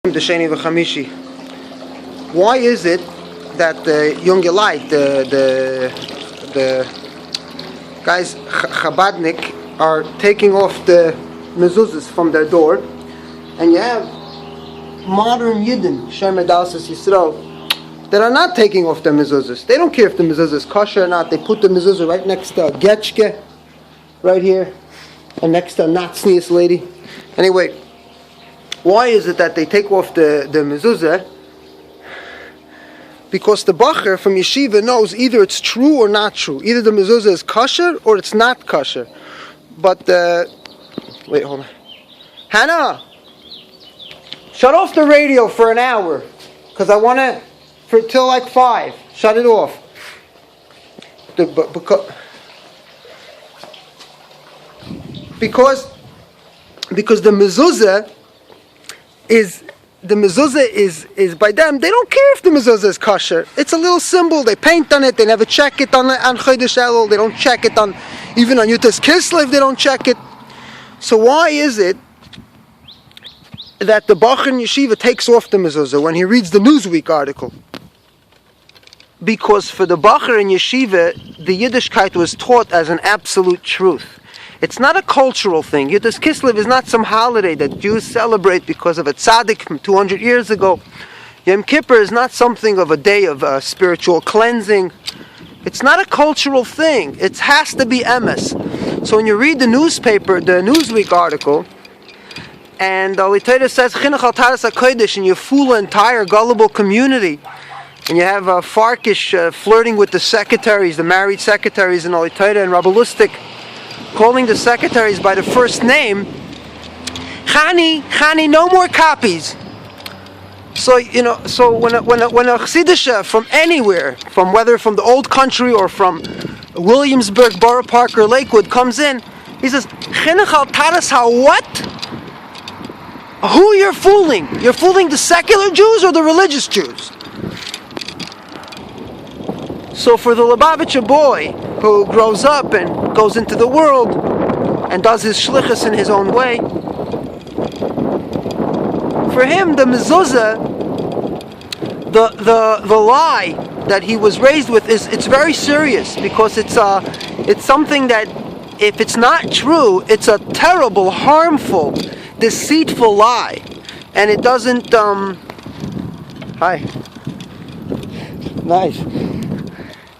Why is it that the young light, the guys Chabadnik are taking off the mezuzahs from their door, and you have modern Yidden, Shemer Dalsas Yisrael, that are not taking off their mezuzahs. They don't care if the mezuzah is kosher or not. They put the mezuzah right next to a getchke, right here, and next to a natznius lady. Anyway, why is it that they take off the mezuzah? Because the bacher from yeshiva knows either it's true or not true. Either the mezuzah is kosher or it's not kosher. But wait, hold on. Hannah, shut off the radio for an hour, because I want to till like 5. Shut it off. Because the mezuzah is by them. They don't care if the mezuzah is kosher. It's a little symbol. They paint on it. They never check it on Chodesh Elul. They don't check it on even on Yutas Kislev. They don't check it. So why is it that the Bach in Yeshiva takes off the mezuzah when he reads the Newsweek article? Because for the Bacher in Yeshiva, the Yiddishkeit was taught as an absolute truth. It's not a cultural thing. Yudas Kislev is not some holiday that Jews celebrate because of a tzaddik from 200 years ago. Yom Kippur is not something of a day of spiritual cleansing. It's not a cultural thing. It has to be emes. So when you read the newspaper, the Newsweek article, and the Torah says, Chinuch al Taras HaKodesh, and you fool an entire gullible community, and you have Farkish flirting with the secretaries, the married secretaries in Torah, and Rabbi Lustig calling the secretaries by the first name, Chani, no more copies. So when a Chassidisha from anywhere, from whether from the old country or from Williamsburg, Borough Park, or Lakewood comes in, he says, Chinuch al Taras ha-what? Who you're fooling? You're fooling the secular Jews or the religious Jews? So for the Lubavitcher boy who grows up and goes into the world and does his shlichus in his own way, for him the mezuzah, the lie that he was raised with it's very serious, because it's something that if it's not true, it's a terrible, harmful, deceitful lie, and it doesn't hi, nice.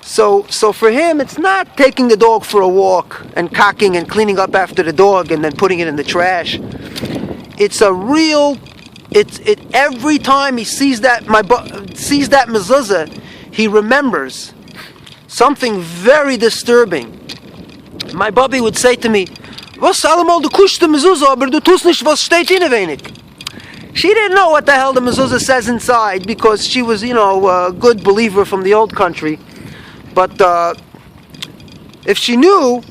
So for him, it's not taking the dog for a walk and cocking and cleaning up after the dog and then putting it in the trash. It's a real. Every time he sees that mezuzah, he remembers something very disturbing. My Bobby would say to me, "Was allemal du kuschst mezuzah, aber du tust nicht was steht innewenig." She didn't know what the hell the mezuzah says inside, because she was, a good believer from the old country. But if she knew,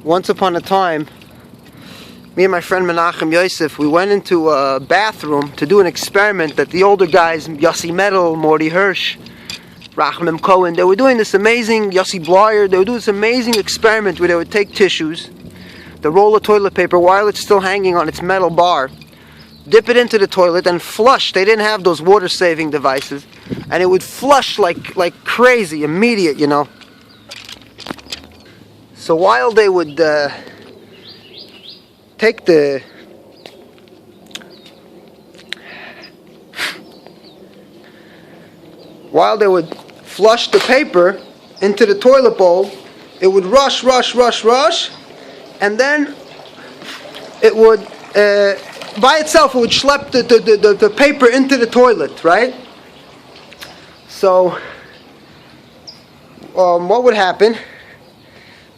once upon a time, me and my friend Menachem Yosef, we went into a bathroom to do an experiment that the older guys, Yossi Metal, Morty Hirsch, Rachmem Cohen, they were doing this amazing, Yossi Blyer, they would do this amazing experiment where they would take tissues, the roll of toilet paper while it's still hanging on its metal bar, dip it into the toilet and flush. They didn't have those water-saving devices, and it would flush like crazy, immediate, So while they would flush the paper into the toilet bowl, it would rush, and then it would by itself, it would schlep the paper into the toilet, right? So, what would happen?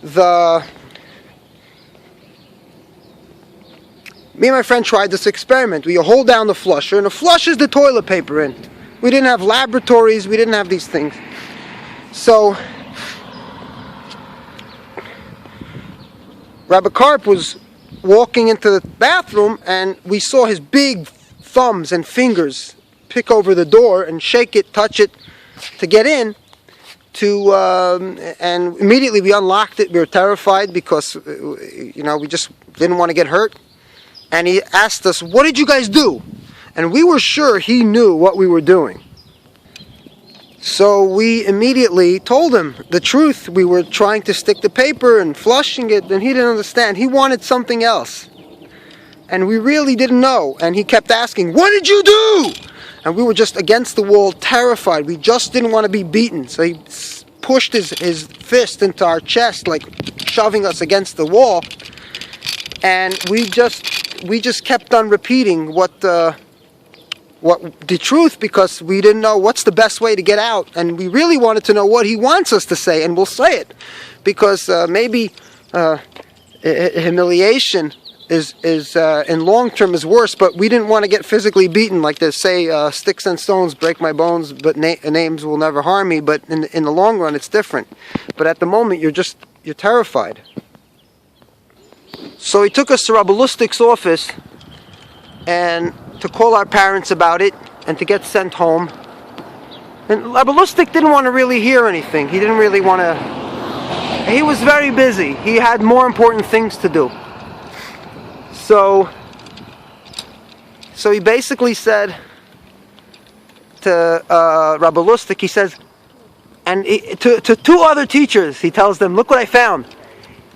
Me and my friend tried this experiment. We hold down the flusher, and it flushes the toilet paper in. We didn't have laboratories. We didn't have these things. So, Rabbi Karp was walking into the bathroom, and we saw his big thumbs and fingers pick over the door and shake it, touch it to get in. and immediately we unlocked it. We were terrified because, we just didn't want to get hurt. And he asked us, "What did you guys do?" And we were sure he knew what we were doing. So we immediately told him the truth. We were trying to stick the paper and flushing it, and he didn't understand. He wanted something else. And we really didn't know. And he kept asking, "What did you do?" And we were just against the wall, terrified. We just didn't want to be beaten. So he pushed his fist into our chest, like shoving us against the wall. And we just kept on repeating what the truth, because we didn't know what's the best way to get out, and we really wanted to know what he wants us to say, and we'll say it, because maybe humiliation is in long term is worse, but we didn't want to get physically beaten, like they say, sticks and stones break my bones, but names will never harm me. But in the long run, it's different. But at the moment, you're terrified. So he took us to Rabbi Lustig's office and to call our parents about it and to get sent home. And Rabbi Lustig didn't want to really hear anything. He didn't really want to. He was very busy. He had more important things to do. So he basically said to Rabbi Lustig, he says, and to two other teachers, he tells them, "Look what I found.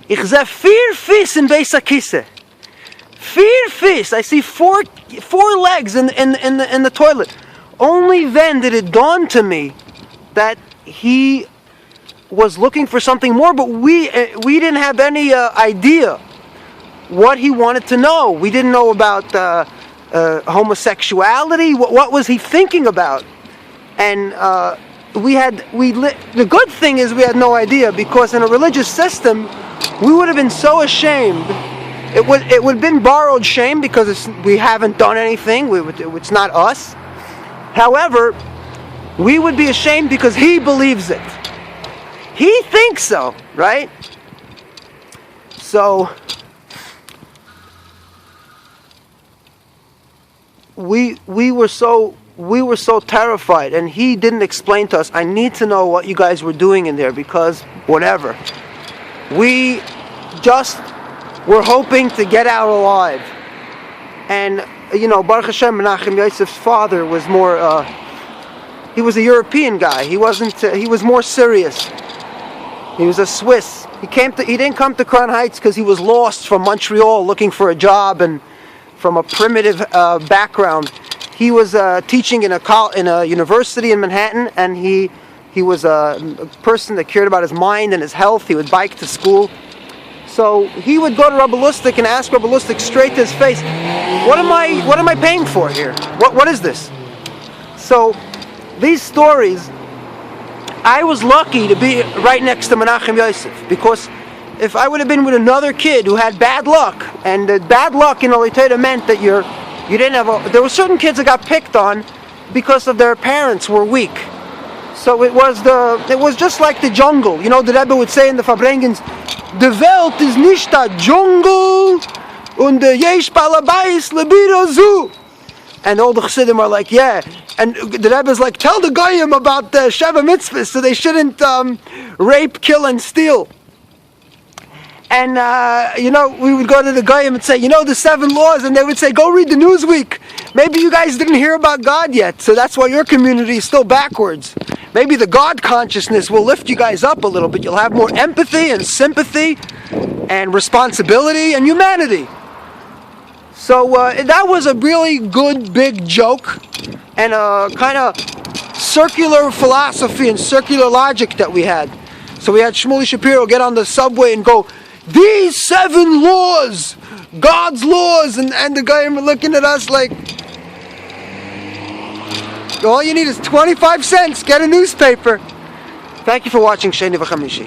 Ich sehe 4 Füße in Beis HaKisse. 4 Füße. I see four legs in the toilet." Only then did it dawn to me that he was looking for something more, but we didn't have any idea what he wanted to know. We didn't know about homosexuality. What was he thinking about? And the good thing is we had no idea, because in a religious system we would have been so ashamed. It would have been borrowed shame, because we haven't done anything. It's not us. However, we would be ashamed because he believes it. He thinks so, right? So we were so terrified, and he didn't explain to us, "I need to know what you guys were doing in there, because whatever." We just were hoping to get out alive. And Baruch Hashem, Menachem Yosef's father was more. He was a European guy. He wasn't. He was more serious. He was a Swiss. He didn't come to Crown Heights because he was lost from Montreal looking for a job, and from a primitive background. He was teaching in a university in Manhattan, and he was a person that cared about his mind and his health. He would bike to school. So he would go to Rabbi Lustig and ask Rabbi Lustig straight to his face, what am I paying for here? What is this? So these stories, I was lucky to be right next to Menachem Yosef, because if I would have been with another kid who had bad luck, and the bad luck in Olei Torah meant that you didn't have there were certain kids that got picked on because of their parents were weak. So it was just like the jungle. The Rebbe would say in the Fabrengens, "The Welt is nicht a Dschungel und yesh balabais lebira zu." And all the Chassidim are like, yeah. And the Rebbe is like, "Tell the Goyim about the Sheva Mitzvahs, so they shouldn't rape, kill, and steal." And we would go to the Goyim and say, the 7 laws, and they would say, "Go read the Newsweek. Maybe you guys didn't hear about God yet, so that's why your community is still backwards. Maybe the God consciousness will lift you guys up a little bit. You'll have more empathy and sympathy and responsibility and humanity." So that was a really good big joke, and a kind of circular philosophy and circular logic that we had. So we had Shmuley Shapiro get on the subway and go, "These 7 laws, God's laws," and the guy were looking at us like, all you need is 25 cents, get a newspaper. Thank you for watching Sheni V'Chamishi.